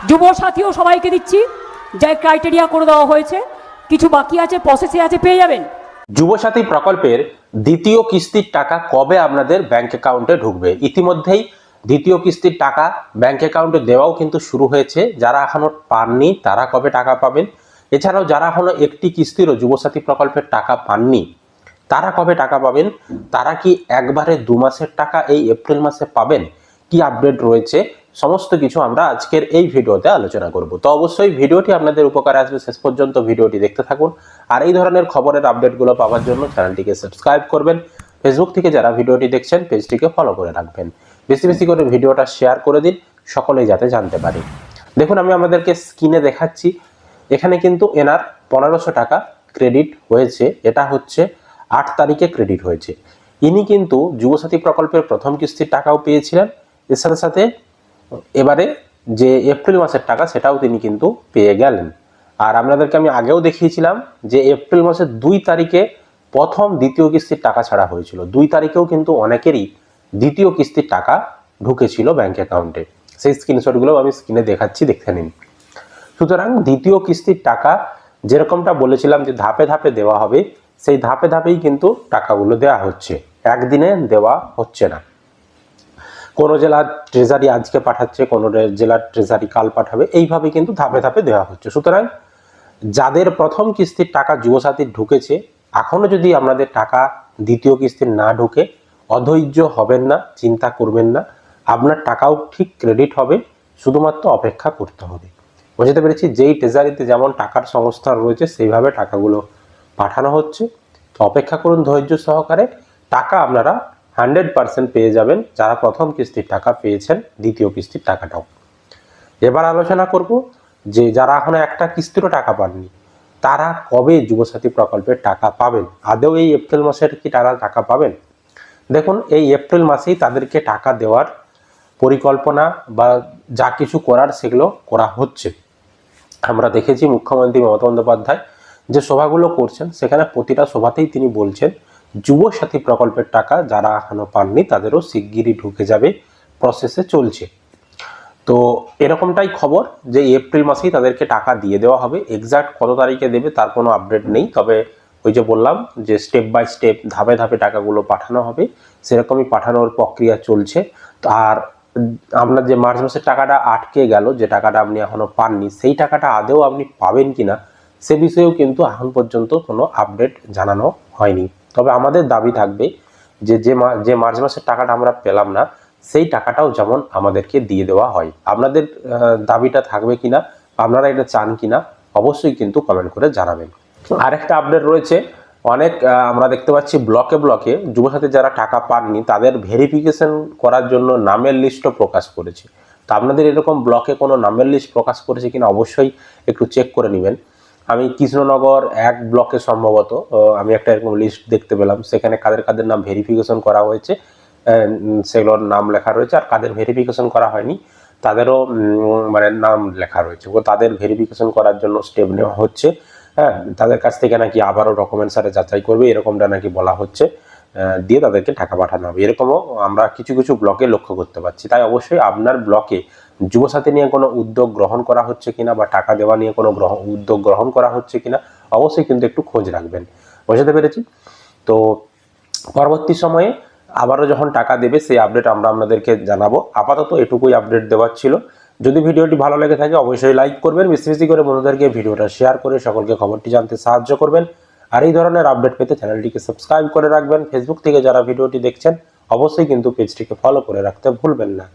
যুব সাথীও সবাইকে দিচ্ছি, যা ক্রাইটেরিয়া করে দেওয়া হয়েছে, কিছু বাকি আছে, প্রসেসে আছে, পেয়ে যাবেন। যুবসাথী প্রকল্পের দ্বিতীয় কিস্তির টাকা কবে আপনাদের ব্যাংক অ্যাকাউন্টে ঢুকবে? ইতিমধ্যেই দ্বিতীয় কিস্তির টাকা ব্যাংক অ্যাকাউন্টে দেওয়াও কিন্তু শুরু হয়েছে। যারা এখনো পাননি তারা কবে টাকা পাবেন, এছাড়াও যারা এখনো একটি কিস্তিরও যুবসাথী প্রকল্পের টাকা পাননি তারা কবে টাকা পাবেন, তারা কি একবারে 2 মাসের টাকা এই এপ্রিল মাসে পাবেন, কি আপডেট রয়েছে, সমস্ত কিছু আমরা আজকের এই ভিডিওতে আলোচনা করব। তো অবশ্যই ভিডিওটি আপনাদের উপকারে আসবে, শেষ পর্যন্ত ভিডিওটি দেখতে থাকুন। আর এই ধরনের খবরের আপডেটগুলো পাওয়ার জন্য চ্যানেলটিকে সাবস্ক্রাইব করবেন। ফেসবুক থেকে যারা ভিডিওটি দেখছেন পেজটিকে ফলো করে রাখবেন। বেশি বেশি করে ভিডিওটা শেয়ার করে দিন, সকলেই যাতে জানতে পারে। দেখুন, আমি আমাদেরকে স্ক্রিনে দেখাচ্ছি, এখানে কিন্তু এনার 1500 টাকা ক্রেডিট হয়েছে। এটা হচ্ছে 8 তারিখে ক্রেডিট হয়েছে। ইনি কিন্তু যুবসাথী প্রকল্পের প্রথম কিস্তির টাকাও পেয়েছিলেন, এর সাথে সাথে এবারে যে এপ্রিল মাসের টাকা সেটাও তিনি কিন্তু পেয়ে গেলেন। আর আপনাদেরকে আমি আগেও দেখিয়েছিলাম যে এপ্রিল মাসের 2 তারিখে প্রথম দ্বিতীয় কিস্তির টাকা ছাড়া হয়েছিল। 2 তারিখেও কিন্তু অনেকেরই দ্বিতীয় কিস্তির টাকা ঢুকেছিল ব্যাংক অ্যাকাউন্টে। সেই স্ক্রিনশটগুলো আমি স্ক্রিনে দেখাচ্ছি, দেখে নিন। সুতরাং দ্বিতীয় কিস্তির টাকা যেরকমটা বলেছিলাম যে ধাপে ধাপে দেওয়া হবে, সেই ধাপে ধাপেই কিন্তু টাকাগুলো দেওয়া হচ্ছে, একদিনে দেওয়া হচ্ছে না। কোনো জেলার ট্রেজারি আজকে পাঠাচ্ছে, কোনো জেলার ট্রেজারি কাল পাঠাবে, এইভাবে কিন্তু ধাপে ধাপে দেওয়া হচ্ছে। সুতরাং যাদের প্রথম কিস্তির টাকা যুবসাথীর ঢুকেছে, এখনো যদি আপনাদের টাকা দ্বিতীয় কিস্তির না ঢুকে অধৈর্য হবেন না, চিন্তা করবেন না, আপনার টাকাও ঠিক ক্রেডিট হবে, শুধুমাত্র অপেক্ষা করতে হবে। বুঝতে পেরেছি, যেই ট্রেজারিতে যেমন টাকার সংস্থান রয়েছে সেইভাবে টাকাগুলো পাঠানো হচ্ছে। তো অপেক্ষা করুন ধৈর্য সহকারে, টাকা আপনারা 100% পেয়ে যাবেন যারা প্রথম কিস্তির টাকা পেয়েছেন, দ্বিতীয় কিস্তির টাকাটাও। এবার আলোচনা করব যে যারা এখনো একটা কিস্তিরও টাকা পাননি তারা কবে যুবসাথী প্রকল্পের টাকা পাবেন। আদৌ এই এপ্রিল মাসের কি তারা টাকা পাবেন? দেখুন, এই এপ্রিল মাসেই তাদেরকে টাকা দেওয়ার পরিকল্পনা বা যা কিছু করার সেগুলো করা হচ্ছে। আমরা দেখেছি মুখ্যমন্ত্রী মমতা বন্দ্যোপাধ্যায় যে সভাগুলো করছেন, সেখানে প্রতিটা সভাতেই তিনি বলছেন যুবসাথী প্রকল্পের টাকা যারা এখনো পাননি তাদেরও শিগগিরই ঢুকে যাবে, প্রসেসে চলছে। তো এরকমটাই খবর যে এপ্রিল মাসেই তাদেরকে টাকা দিয়ে দেওয়া হবে। এক্সাক্ট কত তারিখে দেবে তার কোনো আপডেট নেই, তবে ওই যে বললাম যে স্টেপ বাই স্টেপ ধাপে ধাপে টাকাগুলো পাঠানো হবে, সেরকমই পাঠানোর প্রক্রিয়া চলছে। আর আপনার যে মার্চ মাসের টাকাটা আটকে গেল, যে টাকাটা আপনি এখনো পাননি, সেই টাকাটা আদৌ আপনি পাবেন কিনা সে বিষয়েও কিন্তু এখন পর্যন্ত কোনো আপডেট জানানো হয়নি। তবে আমাদের দাবি থাকবে যে যে মার্চ মাসের টাকাটা আমরা পেলাম না, সেই টাকাটাও যেমন আমাদেরকে দিয়ে দেওয়া হয়। আপনাদের দাবিটা থাকবে কিনা, আপনারা এটা চান কিনা, অবশ্যই কিন্তু কমেন্ট করে জানাবেন। আরেকটা আপডেট রয়েছে, অনেক আমরা দেখতে পাচ্ছি ব্লকে ব্লকে যুবসাথী যারা টাকা পাননি তাদের ভেরিফিকেশন করার জন্য নামের লিস্টও প্রকাশ করেছে। তো আপনাদের এরকম ব্লকে কোনো নামের লিস্ট প্রকাশ করেছে কিনা অবশ্যই একটু চেক করে নেবেন। আমি কৃষ্ণনগর 1 ব্লকে সম্ভবত আমি একটা এরকম লিস্ট দেখতে পেলাম, সেখানে কাদের কাদের নাম ভেরিফিকেশন করা হয়েছে সেগুলোর নাম লেখা রয়েছে, আর কাদের ভেরিফিকেশন করা হয়নি তাদেরও মানে নাম লেখা রয়েছে। ও তাদের ভেরিফিকেশন করার জন্য স্টেপ নেওয়া হচ্ছে। হ্যাঁ, তাদের কাছ থেকে নাকি আবারও ডকুমেন্টস আরে যাচাই করবে, এরকমটা নাকি বলা হচ্ছে, দিয়ে তাদেরকে টাকা পাঠানো হবে। এরকমও আমরা কিছু কিছু ব্লকে লক্ষ্য করতে পারছি। তাই অবশ্যই আপনার ব্লকে যুবসাথী নিয়ে কোনো উদ্যোগ গ্রহণ করা হচ্ছে কিনা বা টাকা দেওয়া নিয়ে কোনো উদ্যোগ গ্রহণ করা হচ্ছে কিনা অবশ্যই কিন্তু একটু খোঁজ রাখবেন। বুঝতে পেরেছি। তো পরবর্তী সময়ে আবারও যখন টাকা দেবে সেই আপডেট আমরা আপনাদেরকে জানাবো। আপাতত এটুকুই আপডেট দেওয়ার ছিল। যদি ভিডিওটি ভালো লেগে থাকে অবশ্যই লাইক করবেন, বেশি বেশি করে বন্ধুদেরকে ভিডিওটা শেয়ার করে সকলকে খবরটি জানতে সাহায্য করবেন। আর এই ধরনের আপডেট পেতে চ্যানেলটিকে সাবস্ক্রাইব করে রাখবেন। ফেসবুক থেকে যারা ভিডিওটি দেখছেন অবশ্যই কিন্তু পেজটিকে ফলো করে রাখতে ভুলবেন না।